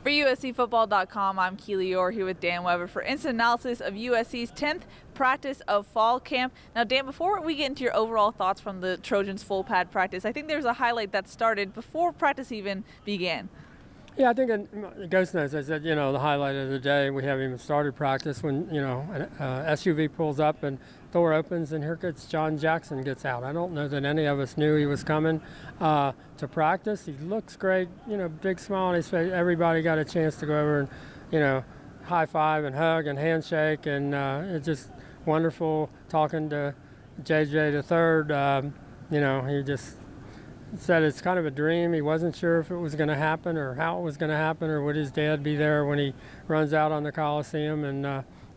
For USCFootball.com, I'm Keely Eure here with Dan Weber for instant analysis of USC's 10th practice of fall camp. Now, Dan, before we get into your overall thoughts from the Trojans' full pad practice, I think there's a highlight that started before practice even began. Yeah, I think in Ghost Notes, I said, the highlight of the day, we haven't even started practice when, an SUV pulls up and door opens and here gets John Jackson gets out. I don't know that any of us knew he was coming to practice. He looks great, big smile on his face. Everybody got a chance to go over and, high five and hug and handshake, and it's just wonderful talking to JJ the third. He just said it's kind of a dream. He wasn't sure if it was going to happen or how it was going to happen or would his dad be there when he runs out on the Coliseum. And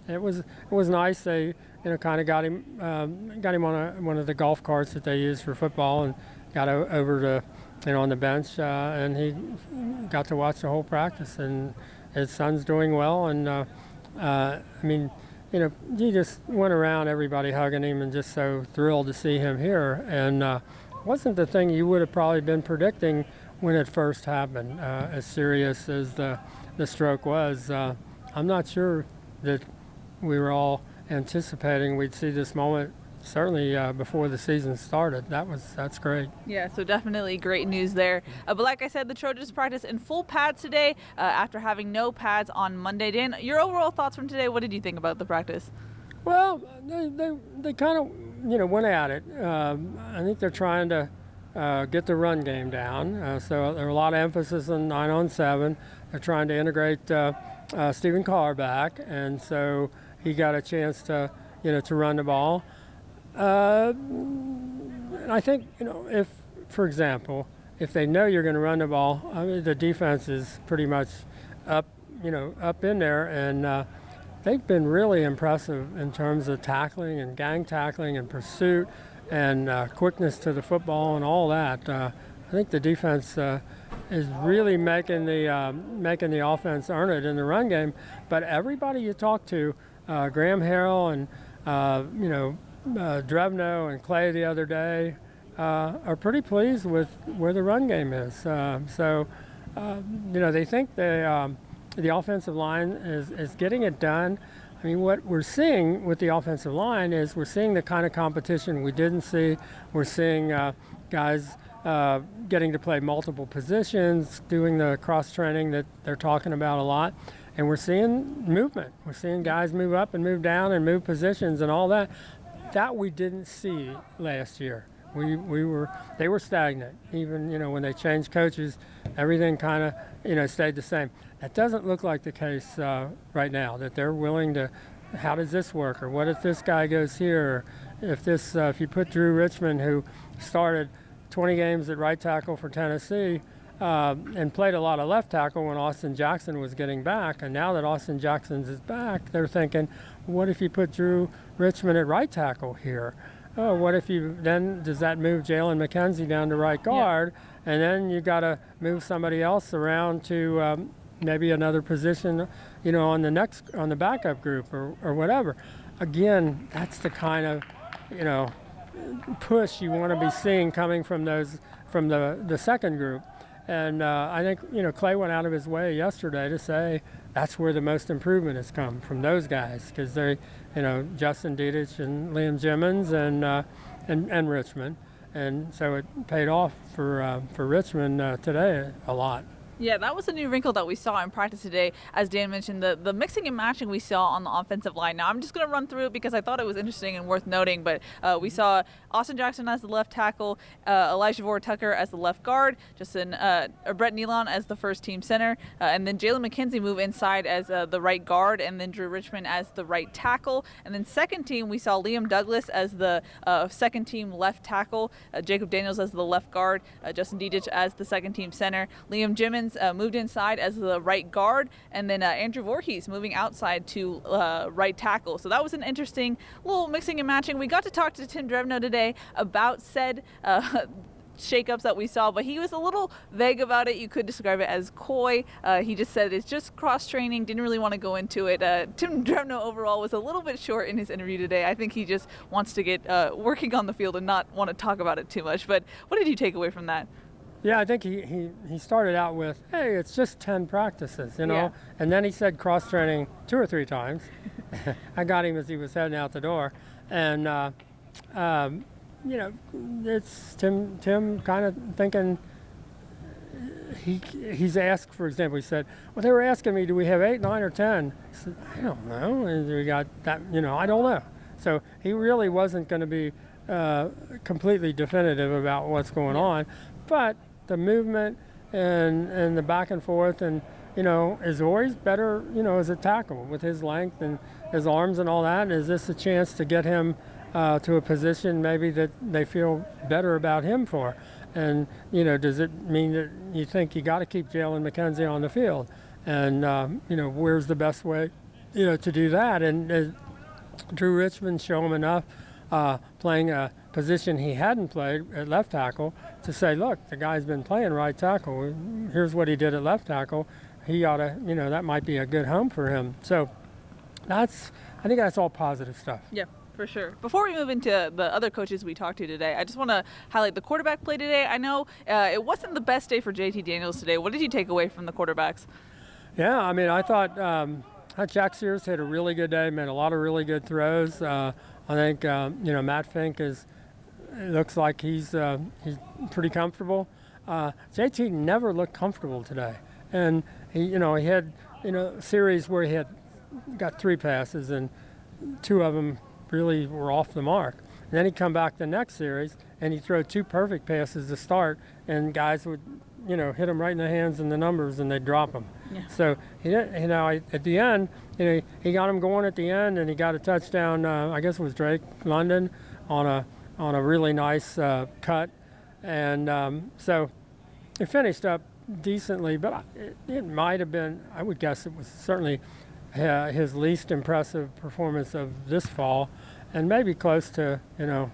it was nice. They kind of got him on one of the golf carts that they use for football and got over to on the bench, and he got to watch the whole practice. And his son's doing well. And he just went around, everybody hugging him and just so thrilled to see him here. And wasn't the thing you would have probably been predicting when it first happened, as serious as the stroke was. I'm not sure that we were all anticipating we'd see this moment, certainly before the season started. That's great. Yeah, so definitely great news there. But like I said, the Trojans practice in full pads today after having no pads on Monday. Dan, your overall thoughts from today, what did you think about the practice? Well, they kind of, went at it. I think they're trying to get the run game down. So there's a lot of emphasis on 9-on-7. They're trying to integrate Stephen Carr back, and so he got a chance to run the ball. And I think, if, for example, if they know you're going to run the ball, the defense is pretty much up in there, and they've been really impressive in terms of tackling and gang tackling and pursuit and quickness to the football and all that. I think the defense is really making the offense earn it in the run game. But everybody you talk to, Graham Harrell and Drevno and Clay the other day, are pretty pleased with where the run game is. They think the offensive line is getting it done. I mean, what we're seeing with the offensive line is we're seeing the kind of competition we didn't see. We're seeing guys getting to play multiple positions, doing the cross-training that they're talking about a lot. And we're seeing movement. We're seeing guys move up and move down and move positions and all that. That we didn't see last year. They were stagnant. Even when they changed coaches, everything kind of stayed the same. That doesn't look like the case right now. That they're willing to. How does this work? Or what if this guy goes here? Or if you put Drew Richmond, who started 20 games at right tackle for Tennessee, and played a lot of left tackle when Austin Jackson was getting back, and now that Austin Jackson is back, they're thinking, what if you put Drew Richmond at right tackle here? Oh, what if does that move Jalen McKenzie down to right guard? Yeah. And then you got to move somebody else around to maybe another position, on the backup group or whatever. Again, that's the kind of, push you want to be seeing coming from the second group. And I think, Clay went out of his way yesterday to say that's where the most improvement has come from those guys, because they, Justin Dedich and Liam Jimmons and Richmond. And so it paid off for Richmond today a lot. Yeah, that was a new wrinkle that we saw in practice today. As Dan mentioned, the mixing and matching we saw on the offensive line. Now, I'm just going to run through it because I thought it was interesting and worth noting. But we saw Austin Jackson as the left tackle, Elijah Tucker as the left guard, Brett Nealon as the first team center, and then Jalen McKenzie move inside as the right guard, and then Drew Richmond as the right tackle. And then second team, we saw Liam Douglas as the second team left tackle, Jacob Daniels as the left guard, Justin Dedich as the second team center, Liam Jimmons moved inside as the right guard, and then Andrew Voorhees moving outside to right tackle. So that was an interesting little mixing and matching. We got to talk to Tim Drevno today about said shakeups that we saw, but he was a little vague about it. You could describe it as coy. He just said it's just cross-training, didn't really want to go into it. Tim Drevno overall was a little bit short in his interview today. I think he just wants to get working on the field and not want to talk about it too much. But what did you take away from that? Yeah, I think he started out with, hey, it's just 10 practices, you know? Yeah. And then he said cross-training 2 or 3 times. I got him as he was heading out the door. And, you know, it's Tim kind of thinking, he's asked, for example, he said, well, they were asking me, do we have 8, 9, or 10? I said, I don't know. And we got that, you know, I don't know. So he really wasn't going to be completely definitive about what's going on. But the movement and the back and forth, and, you know, is always better, you know, as a tackle with his length and his arms and all that. Is this a chance to get him to a position maybe that they feel better about him for? And, you know, does it mean that you think you got to keep Jalen McKenzie on the field? And, you know, where's the best way, you know, to do that? And Drew Richmond show him enough playing a position he hadn't played at left tackle to say, look, the guy's been playing right tackle. Here's what he did at left tackle. He ought to, you know, that might be a good home for him. So I think that's all positive stuff. Yeah. For sure. Before we move into the other coaches we talked to today, I just want to highlight the quarterback play today. I know it wasn't the best day for JT Daniels today. What did you take away from the quarterbacks? Yeah, I mean, I thought Jack Sears had a really good day, made a lot of really good throws. I think, you know, Matt Fink looks like he's pretty comfortable. JT never looked comfortable today. And, he had, you know, a series where he got 3 passes and 2 of them really were off the mark. And then he'd come back the next series and he'd throw 2 perfect passes to start, and guys would, you know, hit him right in the hands and the numbers, and they'd drop him. Yeah. So at the end, you know, he got him going at the end, and he got a touchdown. I guess it was Drake London on a really nice cut, and so it finished up decently. But it might have been, I would guess, it was certainly his least impressive performance of this fall, and maybe close to, you know,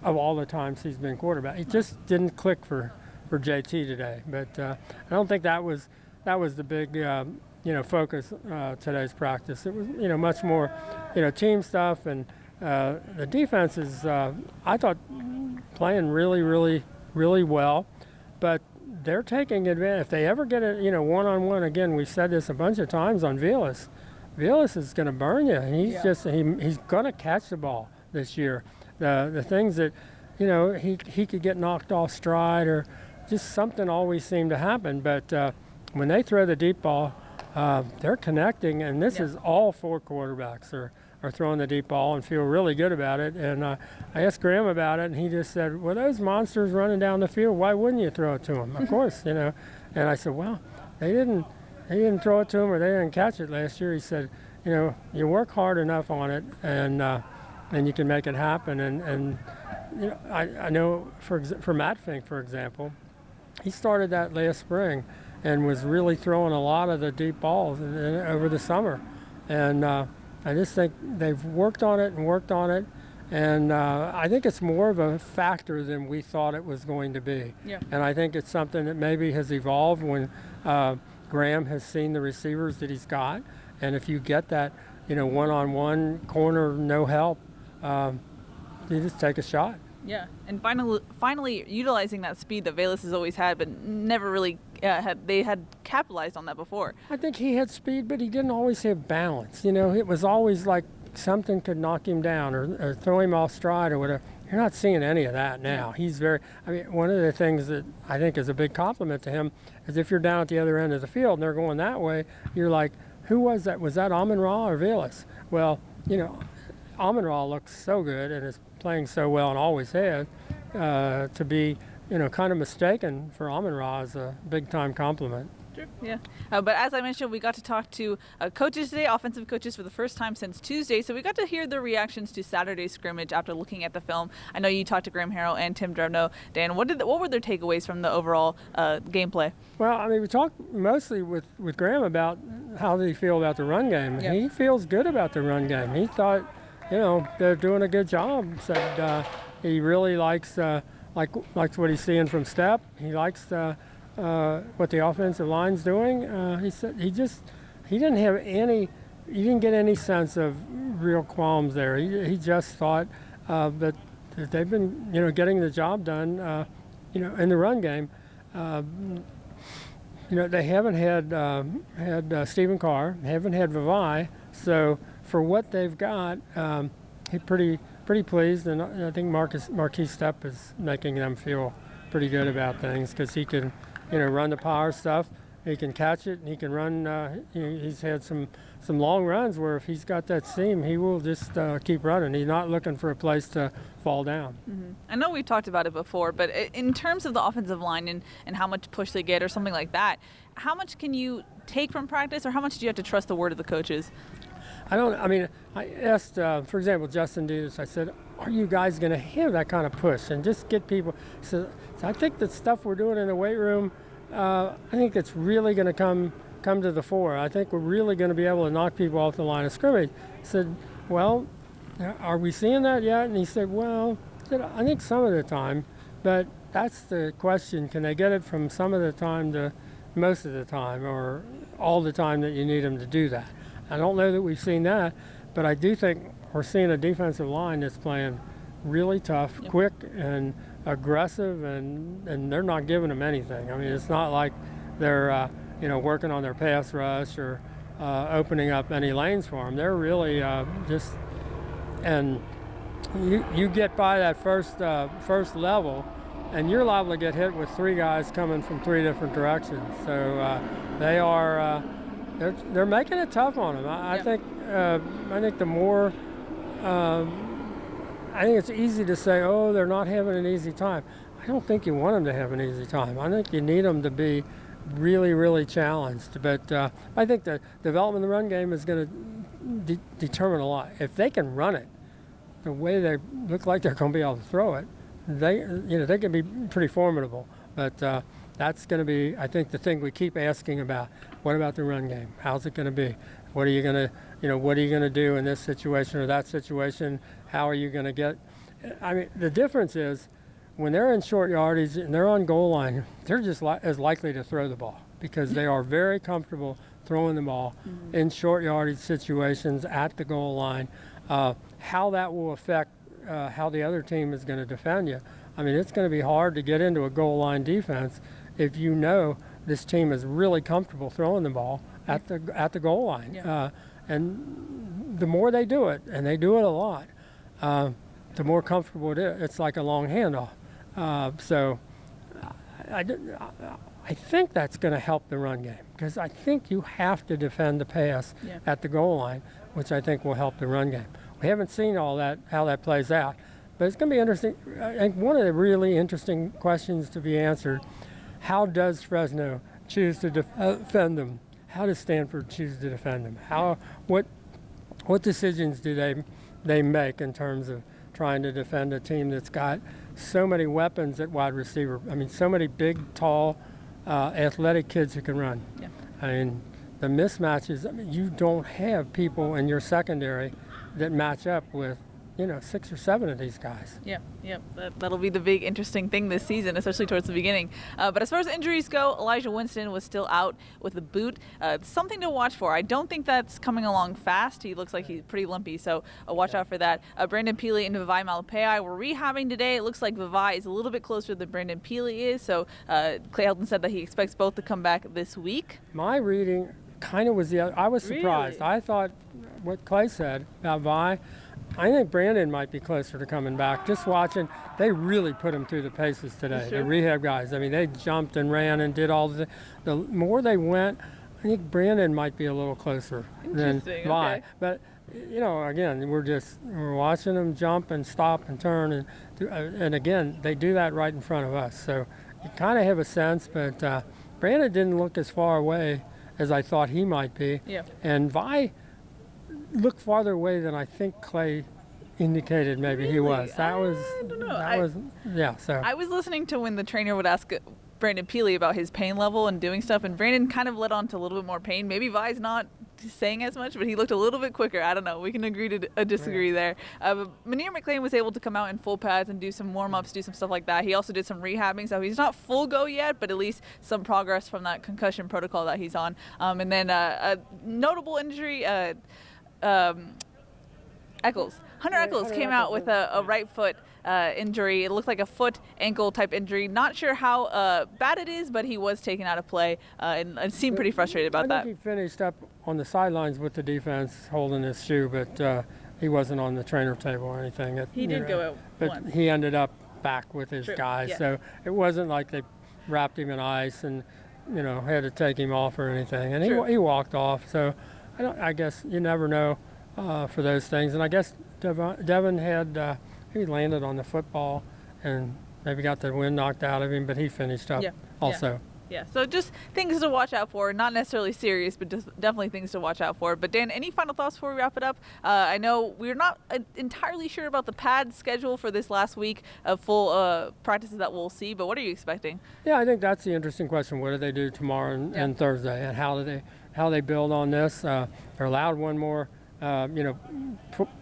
of all the times he's been quarterback. It just didn't click for JT today. But I don't think that was the big focus today's practice. It was, you know, much more, you know, team stuff, and the defense is I thought playing really, really, really well, but they're taking advantage. If they ever get a, you know, one-on-one again, we've said this a bunch of times on Vilas. Vilas is going to burn you, and he's he's going to catch the ball this year. The things that, you know, he could get knocked off stride, or just something always seemed to happen. But when they throw the deep ball, they're connecting, and this is all 4 quarterbacks are throwing the deep ball and feel really good about it. And I asked Graham about it, and he just said, well, those monsters running down the field, why wouldn't you throw it to them? Of course, you know. And I said, well, they didn't throw it to him, or they didn't catch it last year. He said, you know, you work hard enough on it, and you can make it happen. And you know, I know for Matt Fink, for example, he started that last spring and was really throwing a lot of the deep balls over the summer. And I just think they've worked on it, and I think it's more of a factor than we thought it was going to be. Yeah. And I think it's something that maybe has evolved when Graham has seen the receivers that he's got, and if you get that, you know, one-on-one corner, no help, you just take a shot. Yeah, and finally utilizing that speed that Vilas has always had, but never really had capitalized on that before. I think he had speed, but he didn't always have balance. You know, it was always like something could knock him down or throw him off stride or whatever. You're not seeing any of that now. He's one of the things that I think is a big compliment to him is if you're down at the other end of the field and they're going that way, you're like, who was that? Was that Amon-Ra or Vilas? Well, you know, Amon-Ra looks so good and is playing so well and always has, to be, you know, kind of mistaken for Amon-Ra is a big-time compliment. Sure, yeah. But as I mentioned, we got to talk to coaches today, offensive coaches, for the first time since Tuesday. So we got to hear their reactions to Saturday's scrimmage after looking at the film. I know you talked to Graham Harrell and Tim Drevno. Dan, what were their takeaways from the overall gameplay? Well, I mean, we talked mostly with Graham about how they feel about the run game. Yep. He feels good about the run game. He thought, you know, they're doing a good job. Said he really likes what he's seeing from Step. He likes what the offensive line's doing. He said he didn't get any sense of real qualms there. He just thought that they've been, you know, getting the job done, you know, in the run game. They haven't had Stephen Carr, haven't had Vavai, so for what they've got, he's pretty pleased, and I think Marquis Stepp is making them feel pretty good about things because he can, run the power stuff. He can catch it, and he can run. He's had some long runs where if he's got that seam, he will just keep running. He's not looking for a place to fall down. Mm-hmm. I know we've talked about it before, but in terms of the offensive line and how much push they get or something like that, how much can you take from practice, or how much do you have to trust the word of the coaches? I asked, for example, Justin Dietz, I said, are you guys going to have that kind of push and just get people? So I think the stuff we're doing in the weight room, I think it's really going to come to the fore. I think we're really going to be able to knock people off the line of scrimmage. I said, well, are we seeing that yet? And he said, well, I think some of the time, but that's the question. Can they get it from some of the time to most of the time, or all the time that you need them to do that? I don't know that we've seen that, but I do think we're seeing a defensive line that's playing really tough, Yep. quick, and aggressive, and they're not giving them anything. I mean, it's not like they're working on their pass rush or opening up any lanes for them. They're really and you get by that first level, and you're liable to get hit with three guys coming from three different directions. So they are they're making it tough on them. I think the more I think it's easy to say, oh, they're not having an easy time. I don't think you want them to have an easy time. I think you need them to be really, really challenged. But I think the development of the run game is going to determine a lot. If they can run it the way they look like they're going to be able to throw it, they can be pretty formidable. But that's going to be, I think, the thing we keep asking about. What about the run game? How's it going to be? What are you going to do in this situation or that situation? How are you going to get? I mean, the difference is when they're in short yardage and they're on goal line, they're just as likely to throw the ball because they are very comfortable throwing the ball in short yardage situations at the goal line. How that will affect how the other team is going to defend you. I mean, it's going to be hard to get into a goal line defense if you know this team is really comfortable throwing the ball at the goal line. Yeah. And the more they do it, and they do it a lot, the more comfortable it is. It's like a long handoff. So I think that's going to help the run game because I think you have to defend the pass at the goal line, which I think will help the run game. We haven't seen all that, how that plays out, but it's going to be interesting. I think one of the really interesting questions to be answered, how does Fresno choose to defend them? How does Stanford choose to defend them? What decisions do they make in terms of trying to defend a team that's got so many weapons at wide receiver? I mean, so many big, tall, athletic kids who can run. Yeah. I mean, the mismatches, you don't have people in your secondary that match up with 6 or 7 of these guys. Yep. That'll be the big interesting thing this season, especially towards the beginning. But as far as injuries go, Elijah Winston was still out with a boot. Something to watch for. I don't think that's coming along fast. He looks like he's pretty lumpy, so watch out for that. Brandon Peely and Vavai Malapei were rehabbing today. It looks like Vavai is a little bit closer than Brandon Peely is, so Clay Helton said that he expects both to come back this week. My reading kind of was the other. I was surprised. Really? I thought what Clay said about Vi, I think Brandon might be closer to coming back. Just watching, they really put him through the paces today, Sure. the rehab guys. I mean, they jumped and ran and did all the more they went, I think Brandon might be a little closer than Vi. Okay. But, again, we're watching them jump and stop and turn. And again, they do that right in front of us. So you kind of have a sense, but Brandon didn't look as far away as I thought he might be. Yeah. And Vi looked farther away than I think Clay indicated maybe he was. I don't know. So I was listening to when the trainer would ask Brandon Peely about his pain level and doing stuff, and Brandon kind of led on to a little bit more pain. Maybe Vi's not saying as much, but he looked a little bit quicker. I don't know. We can agree to disagree there. But Munir McClain was able to come out in full pads and do some warm-ups, do some stuff like that. He also did some rehabbing, so he's not full go yet, but at least some progress from that concussion protocol that he's on. And then a notable injury, Eccles. Hunter Eccles came out with a right foot injury. It looked like a foot ankle type injury. Not sure how bad it is, but he was taken out of play and seemed pretty frustrated about that. I think he finished up on the sidelines with the defense holding his shoe, but he wasn't on the trainer table or anything. He did go out but once. He ended up back with his guys, yeah. so it wasn't like they wrapped him in ice and had to take him off or anything. And he walked off. So I guess you never know for those things. And I guess Devin had he landed on the football and maybe got the wind knocked out of him, but he finished up also. Yeah, so just things to watch out for. Not necessarily serious, but just definitely things to watch out for. But Dan, any final thoughts before we wrap it up? I know we're not entirely sure about the pad schedule for this last week of full practices that we'll see, but what are you expecting? Yeah, I think that's the interesting question. What do they do tomorrow and Thursday, and how they build on this? They're allowed one more,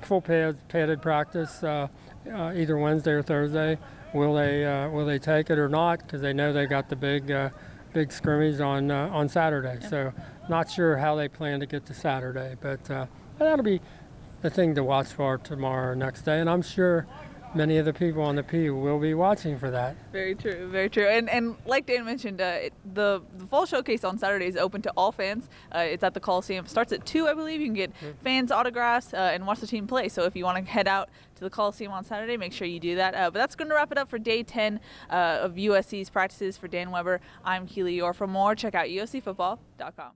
full padded practice either Wednesday or Thursday. Will they take it or not? Because they know they got the big scrimmage on Saturday. Yeah. So not sure how they plan to get to Saturday, but that'll be the thing to watch for tomorrow or next day. And I'm sure many of the people on the P will be watching for that. Very true, very true. And like Dan mentioned, the fall showcase on Saturday is open to all fans. It's at the Coliseum. Starts at 2, I believe. You can get fans' autographs and watch the team play. So if you want to head out to the Coliseum on Saturday, make sure you do that. But that's going to wrap it up for day 10 of USC's practices. For Dan Weber, I'm Keely Eure. For more, check out uscfootball.com.